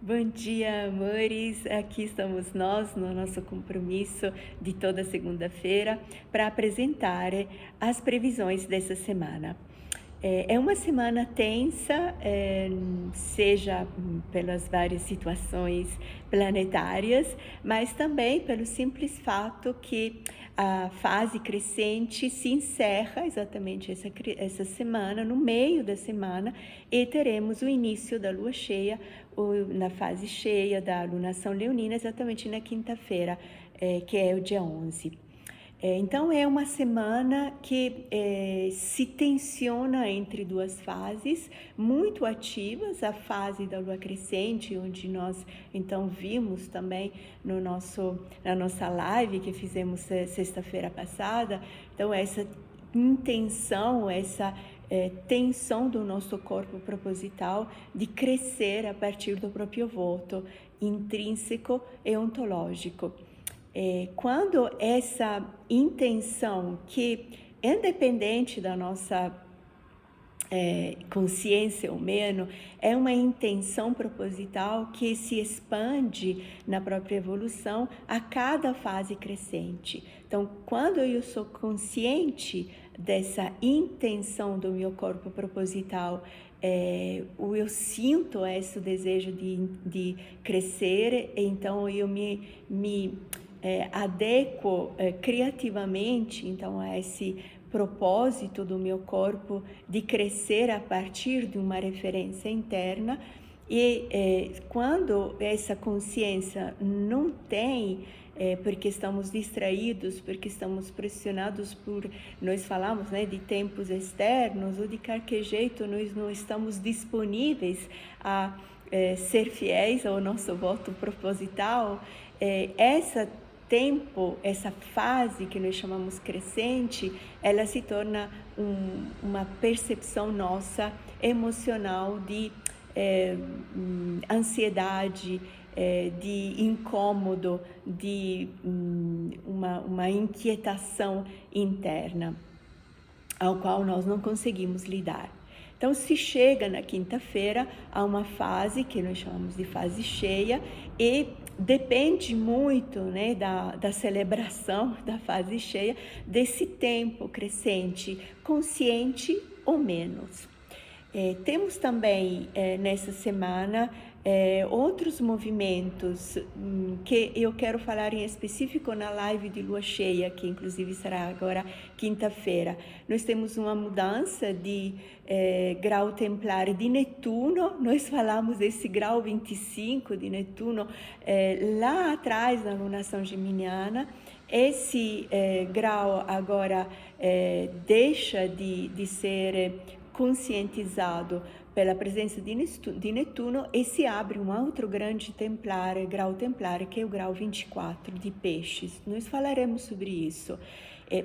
Bom dia, amores. Aqui estamos nós no nosso compromisso de toda segunda-feira para apresentar as previsões dessa semana. É uma semana tensa, seja pelas várias situações planetárias, mas também pelo simples fato que a fase crescente se encerra exatamente essa semana, no meio da semana, e teremos o início da lua cheia, na fase cheia da lunação leonina, exatamente na quinta-feira, que é o dia 11. Então, é uma semana que se tensiona entre duas fases muito ativas, a fase da lua crescente, onde nós então vimos também na nossa live que fizemos sexta-feira passada. Então, essa intenção, essa tensão do nosso corpo proposital de crescer a partir do próprio voto intrínseco e ontológico. Quando essa intenção, que independente da nossa consciência humana, é uma intenção proposital que se expande na própria evolução a cada fase crescente. Então, quando eu sou consciente dessa intenção do meu corpo proposital, eu sinto esse desejo de crescer, então eu me adequo criativamente então a esse propósito do meu corpo de crescer a partir de uma referência interna. E quando essa consciência não tem, porque estamos distraídos, porque estamos pressionados por, nós falamos, né, de tempos externos, ou de qualquer jeito nós não estamos disponíveis a ser fiéis ao nosso voto proposital, essa fase que nós chamamos crescente, ela se torna uma percepção nossa emocional de ansiedade, de incômodo, de uma inquietação interna, ao qual nós não conseguimos lidar. Então, se chega na quinta-feira a uma fase que nós chamamos de fase cheia, e depende muito, né, da celebração da fase cheia, desse tempo crescente, consciente ou menos. Temos também nessa semana outros movimentos que eu quero falar em específico na live de lua cheia, que inclusive será agora quinta-feira. Nós temos uma mudança de grau templar de Netuno. Nós falamos desse grau 25 de Netuno lá atrás na lunação geminiana. Esse grau agora deixa de ser conscientizado pela presença de Netuno, e se abre um outro grande grau templar, que é o grau 24 de Peixes. Nós falaremos sobre isso,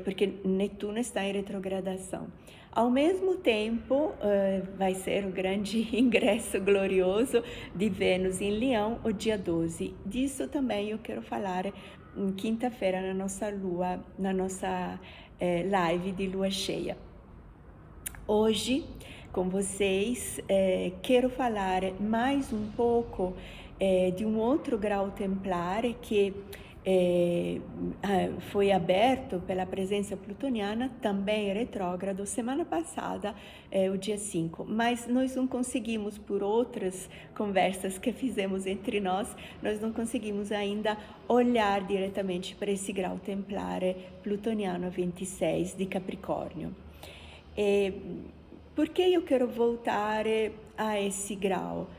porque Netuno está em retrogradação. Ao mesmo tempo, vai ser o grande ingresso glorioso de Vênus em Leão, o dia 12. Disso também eu quero falar em quinta-feira na nossa live de lua cheia. Hoje, com vocês, quero falar mais um pouco de um outro grau templar que foi aberto pela presença plutoniana, também retrógrado, semana passada, o dia 5. Mas nós não conseguimos, por outras conversas que fizemos entre nós não conseguimos ainda olhar diretamente para esse grau templar plutoniano 26 de Capricórnio. Por que eu quero voltar a esse grau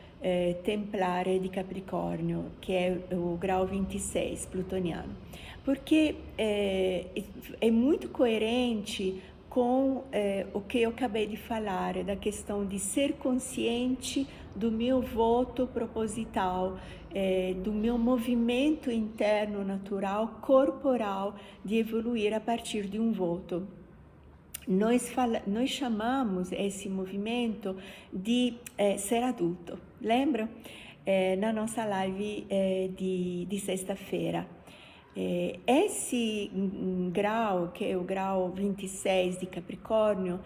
templar de Capricórnio, que é o grau 26 plutoniano? Porque é muito coerente com o que eu acabei de falar, da questão de ser consciente do meu voto proposital, do meu movimento interno natural, corporal, de evoluir a partir de um voto. Nós chamamos esse movimento de ser adulto. Lembram? Na nossa live de sexta-feira. Esse grau, que é o grau 26 de Capricórnio,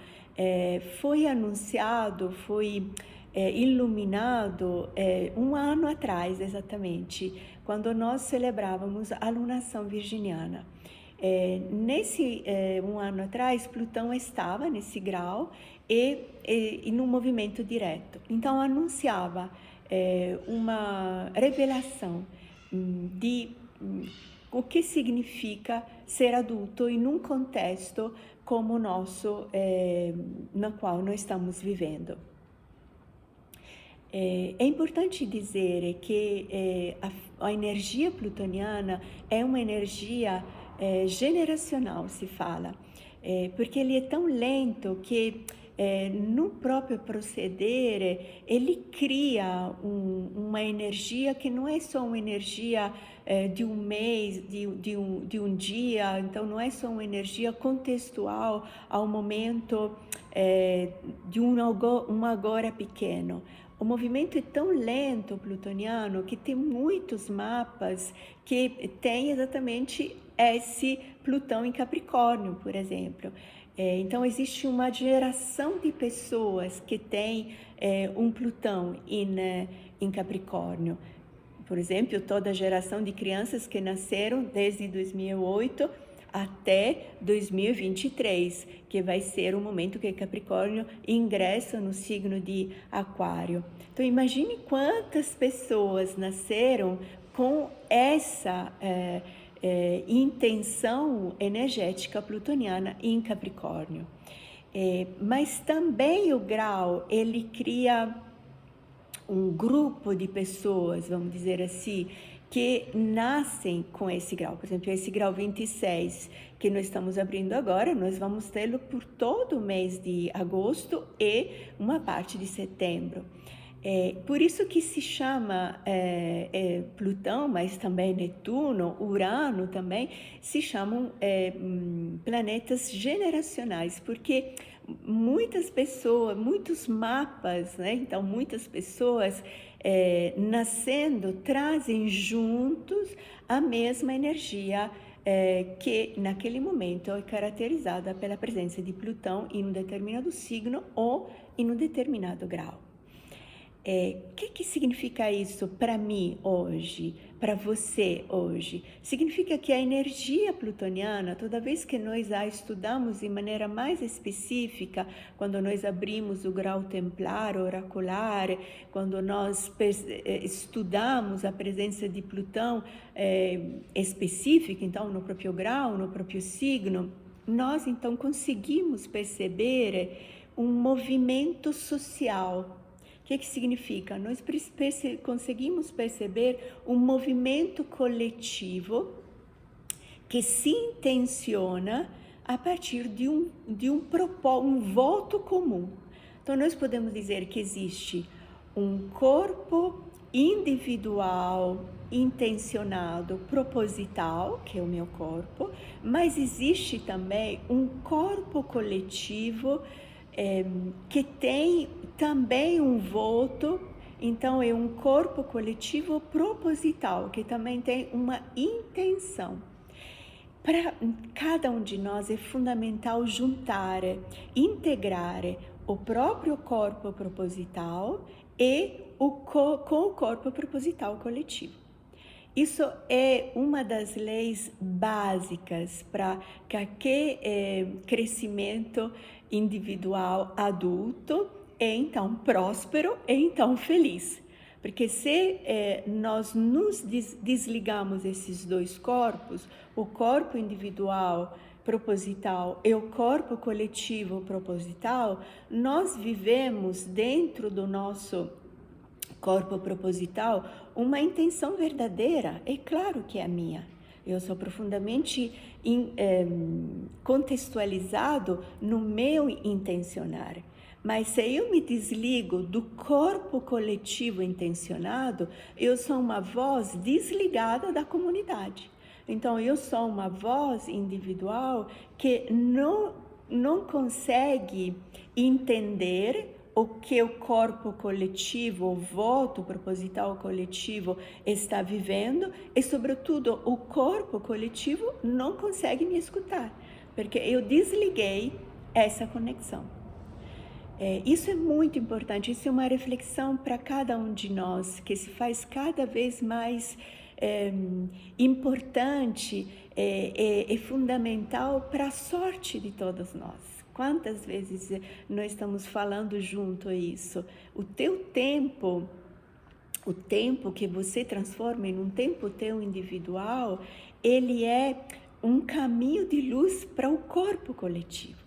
foi anunciado, foi iluminado um ano atrás, exatamente, quando nós celebrávamos a lunação virginiana. Nesse um ano atrás, Plutão estava nesse grau e no movimento direto. Então, anunciava uma revelação de o que significa ser adulto em um contexto como o nosso, no qual nós estamos vivendo. É importante dizer que a energia plutoniana é uma energia generacional, se fala, porque ele é tão lento que no próprio proceder ele cria uma energia que não é só uma energia de um mês, de um dia, então não é só uma energia contextual ao momento de um agora pequeno. O movimento é tão lento plutoniano que tem muitos mapas que tem exatamente esse Plutão em Capricórnio, por exemplo. Então, existe uma geração de pessoas que tem um Plutão em Capricórnio. Por exemplo, toda a geração de crianças que nasceram desde 2008 até 2023, que vai ser o momento que Capricórnio ingressa no signo de Aquário. Então, imagine quantas pessoas nasceram com essa intenção energética plutoniana em Capricórnio. Mas também o grau, ele cria um grupo de pessoas, vamos dizer assim, que nascem com esse grau. Por exemplo, esse grau 26 que nós estamos abrindo agora, nós vamos tê-lo por todo o mês de agosto e uma parte de setembro. Por isso que se chama Plutão, mas também Netuno, Urano também, se chamam planetas generacionais, porque muitas pessoas, muitos mapas, né? Então muitas pessoas nascendo trazem juntos a mesma energia que naquele momento é caracterizada pela presença de Plutão em um determinado signo ou em um determinado grau. O que significa isso para mim hoje, para você hoje? Significa que a energia plutoniana, toda vez que nós a estudamos de maneira mais específica, quando nós abrimos o grau templar, oracular, quando nós estudamos a presença de Plutão específica, então no próprio grau, no próprio signo, nós então conseguimos perceber um movimento social. O que significa? Nós conseguimos perceber um movimento coletivo que se intenciona a partir de um voto comum. Então, nós podemos dizer que existe um corpo individual, intencionado, proposital, que é o meu corpo, mas existe também um corpo coletivo que tem também um voto, então é um corpo coletivo proposital, que também tem uma intenção. Para cada um de nós é fundamental juntar, integrar o próprio corpo proposital e com o corpo proposital coletivo. Isso é uma das leis básicas para qualquer crescimento individual adulto e então próspero e então feliz. Porque se nós nos desligamos esses dois corpos, o corpo individual proposital e o corpo coletivo proposital, nós vivemos dentro do nosso corpo proposital uma intenção verdadeira, é claro que é a minha. Eu sou profundamente contextualizado no meu intencionar. Mas se eu me desligo do corpo coletivo intencionado, eu sou uma voz desligada da comunidade. Então, eu sou uma voz individual que não consegue entender o que o corpo coletivo, o voto proposital coletivo está vivendo e, sobretudo, o corpo coletivo não consegue me escutar, porque eu desliguei essa conexão. Isso é muito importante, isso é uma reflexão para cada um de nós, que se faz cada vez mais importante e fundamental para a sorte de todos nós. Quantas vezes nós estamos falando junto isso? O tempo que você transforma em um tempo teu individual, ele é um caminho de luz para o corpo coletivo.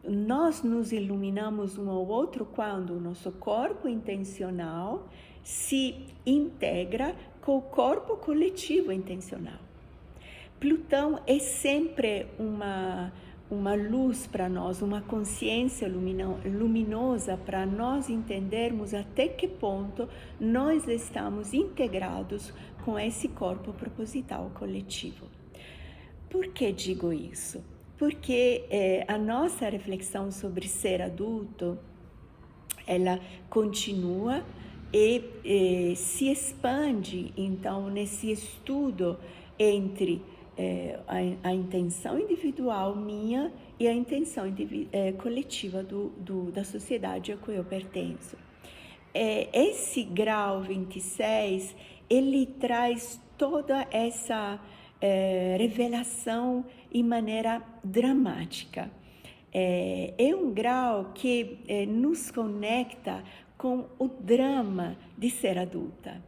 Nós nos iluminamos um ao outro quando o nosso corpo intencional se integra com o corpo coletivo intencional. Plutão é sempre uma luz para nós, uma consciência luminosa para nós entendermos até que ponto nós estamos integrados com esse corpo proposital coletivo. Por que digo isso? Porque a nossa reflexão sobre ser adulto, ela continua e se expande, então, nesse estudo entre a intenção individual minha e a intenção coletiva da sociedade a qual eu pertenço. Esse grau 26, ele traz toda essa revelação em maneira dramática. É um grau que nos conecta com o drama de ser adulta.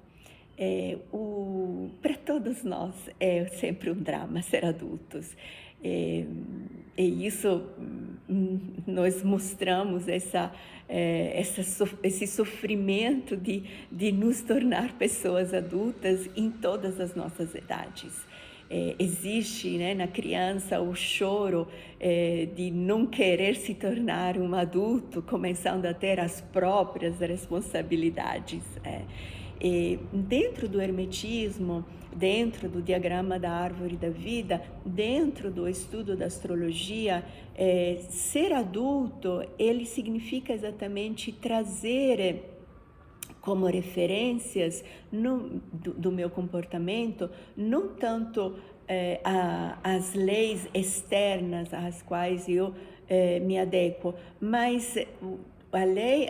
Para todos nós é sempre um drama ser adultos. E isso nós mostramos esse sofrimento de nos tornar pessoas adultas em todas as nossas idades. Existe, né, na criança o choro de não querer se tornar um adulto, começando a ter as próprias responsabilidades. Dentro do hermetismo, dentro do diagrama da árvore da vida, dentro do estudo da astrologia, ser adulto, ele significa exatamente trazer como referências do meu comportamento, não tanto as leis externas às quais eu me adequo, mas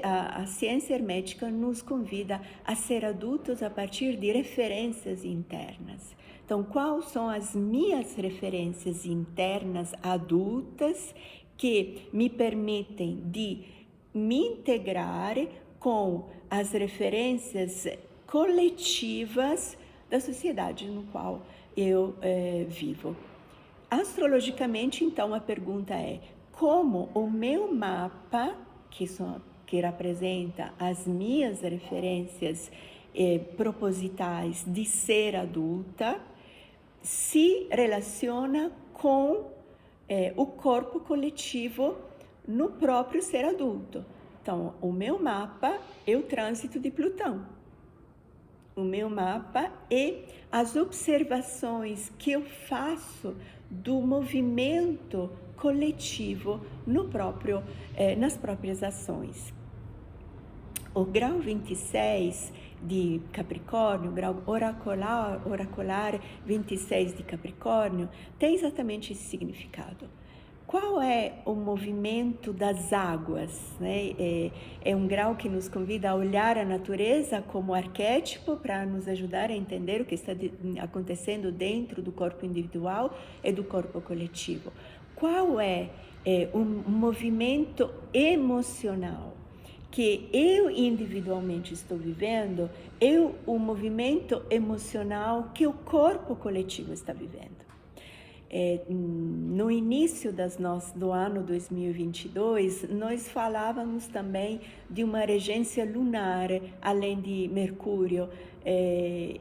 a ciência hermética nos convida a ser adultos a partir de referências internas. Então, quais são as minhas referências internas adultas que me permitem de me integrar com as referências coletivas da sociedade no qual eu vivo? Astrologicamente, então, a pergunta é: como o meu mapa, que representa as minhas referências propositais de ser adulta, se relaciona com o corpo coletivo no próprio ser adulto? Então, o meu mapa é o trânsito de Plutão. O meu mapa é as observações que eu faço do movimento coletivo nas próprias ações. O grau 26 de Capricórnio, o grau oracular 26 de Capricórnio, tem exatamente esse significado. Qual é o movimento das águas? Né? É um grau que nos convida a olhar a natureza como arquétipo para nos ajudar a entender o que está acontecendo dentro do corpo individual e do corpo coletivo. Qual é o movimento emocional que eu individualmente estou vivendo? O movimento emocional que o corpo coletivo está vivendo. No início do ano 2022, nós falávamos também de uma regência lunar, além de Mercúrio, e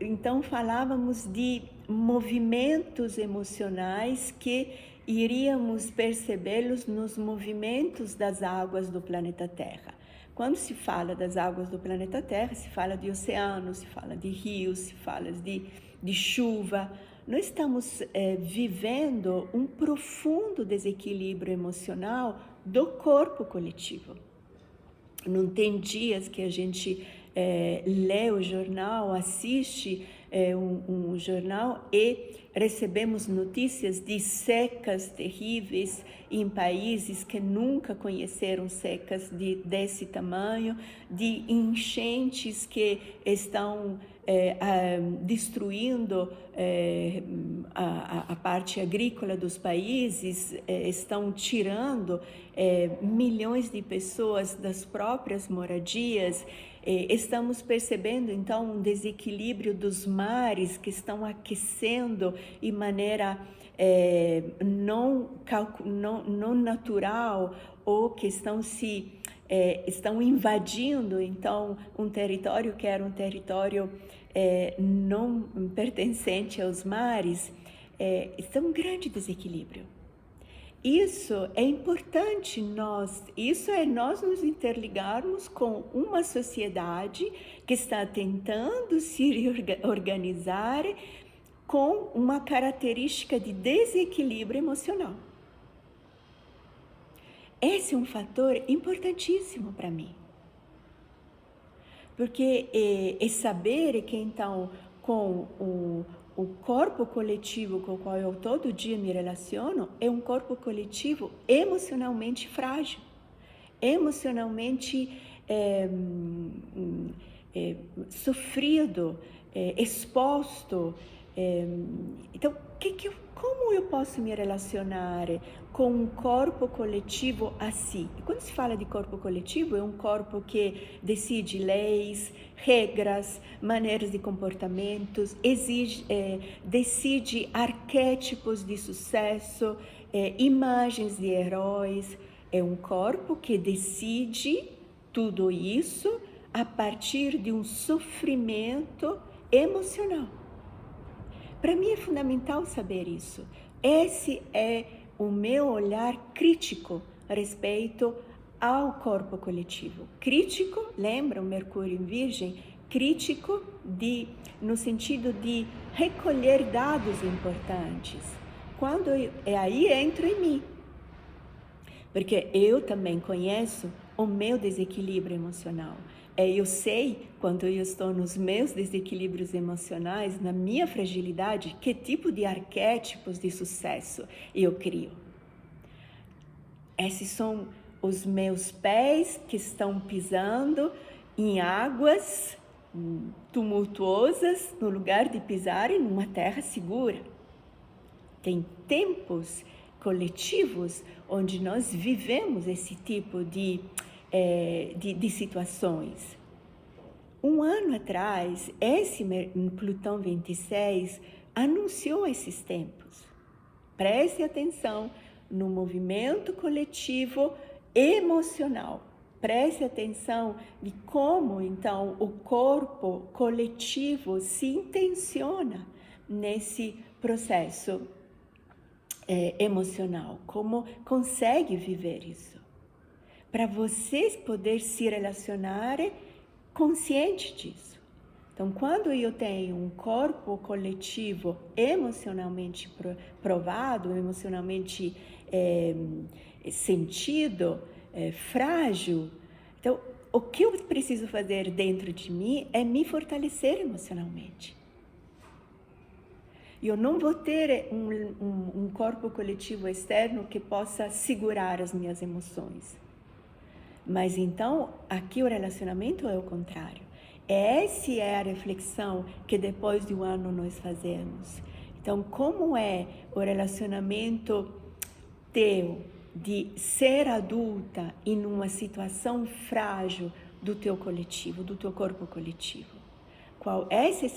então falávamos de movimentos emocionais que iríamos percebê-los nos movimentos das águas do planeta Terra. Quando se fala das águas do planeta Terra, se fala de oceanos, se fala de rios, se fala de chuva. Nós estamos vivendo um profundo desequilíbrio emocional do corpo coletivo. Não tem dias que a gente lê o jornal, assiste um jornal e recebemos notícias de secas terríveis em países que nunca conheceram secas desse tamanho, de enchentes que estão destruindo a parte agrícola dos países, estão tirando milhões de pessoas das próprias moradias. Estamos percebendo então um desequilíbrio dos mares que estão aquecendo de maneira não natural, ou que estão invadindo então um território que era um território não pertencente aos mares. Está um grande desequilíbrio. Isso é importante, nós nos interligarmos com uma sociedade que está tentando se organizar com uma característica de desequilíbrio emocional. Esse é um fator importantíssimo para mim. Porque é saber que então com o corpo coletivo com o qual eu todo dia me relaciono é um corpo coletivo emocionalmente frágil, emocionalmente sofrido, exposto. Então, como eu posso me relacionar com um corpo coletivo assim? E quando se fala de corpo coletivo, é um corpo que decide leis, regras, maneiras de comportamentos, decide arquétipos de sucesso, imagens de heróis. É um corpo que decide tudo isso a partir de um sofrimento emocional. Para mim é fundamental saber isso. Esse é o meu olhar crítico a respeito ao corpo coletivo. Crítico, lembra o Mercúrio em Virgem? Crítico no sentido de recolher dados importantes. Quando aí entro em mim. Porque eu também conheço o meu desequilíbrio emocional. Eu sei, quando eu estou nos meus desequilíbrios emocionais, na minha fragilidade, que tipo de arquétipos de sucesso eu crio. Esses são os meus pés que estão pisando em águas tumultuosas, no lugar de pisar em uma terra segura. Tem tempos coletivos onde nós vivemos esse tipo de situações. Um ano atrás, esse Plutão 26 anunciou esses tempos. Preste atenção no movimento coletivo emocional. Preste atenção de como, então, o corpo coletivo se intenciona nesse processo emocional, como consegue viver isso. Para vocês poderem se relacionar consciente disso. Então, quando eu tenho um corpo coletivo emocionalmente provado, emocionalmente sentido, frágil, então, o que eu preciso fazer dentro de mim é me fortalecer emocionalmente. Eu não vou ter um corpo coletivo externo que possa segurar as minhas emoções. Mas então, aqui o relacionamento é o contrário. Essa é a reflexão que depois de um ano nós fazemos. Então, como é o relacionamento teu de ser adulta em uma situação frágil do teu coletivo, do teu corpo coletivo? Qual é esse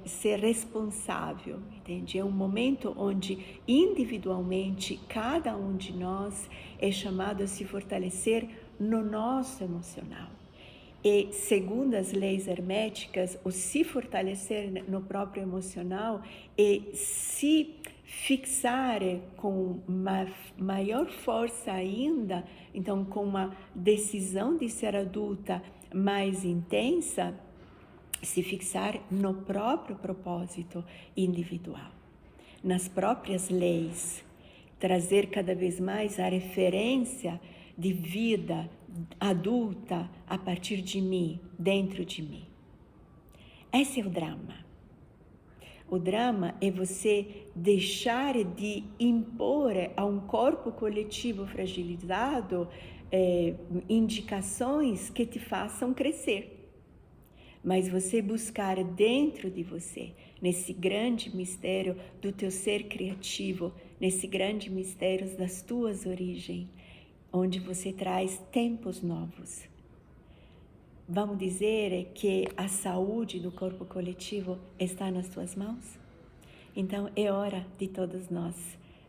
ser responsável, entende? É um momento onde individualmente cada um de nós é chamado a se fortalecer no nosso emocional. E segundo as leis herméticas, o se fortalecer no próprio emocional é se fixar com uma maior força ainda, então com uma decisão de ser adulta mais intensa, se fixar no próprio propósito individual, nas próprias leis, trazer cada vez mais a referência de vida adulta a partir de mim, dentro de mim. Esse é o drama. O drama é você deixar de impor a um corpo coletivo fragilizado indicações que te façam crescer. Mas você buscar dentro de você, nesse grande mistério do teu ser criativo, nesse grande mistério das tuas origens, onde você traz tempos novos. Vamos dizer que a saúde do corpo coletivo está nas tuas mãos? Então é hora de todos nós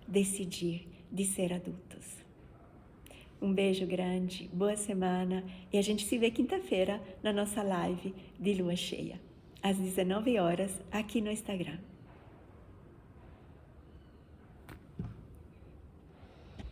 decidir de ser adultos. Um beijo grande, boa semana e a gente se vê quinta-feira na nossa live de lua cheia, às 19 horas, aqui no Instagram.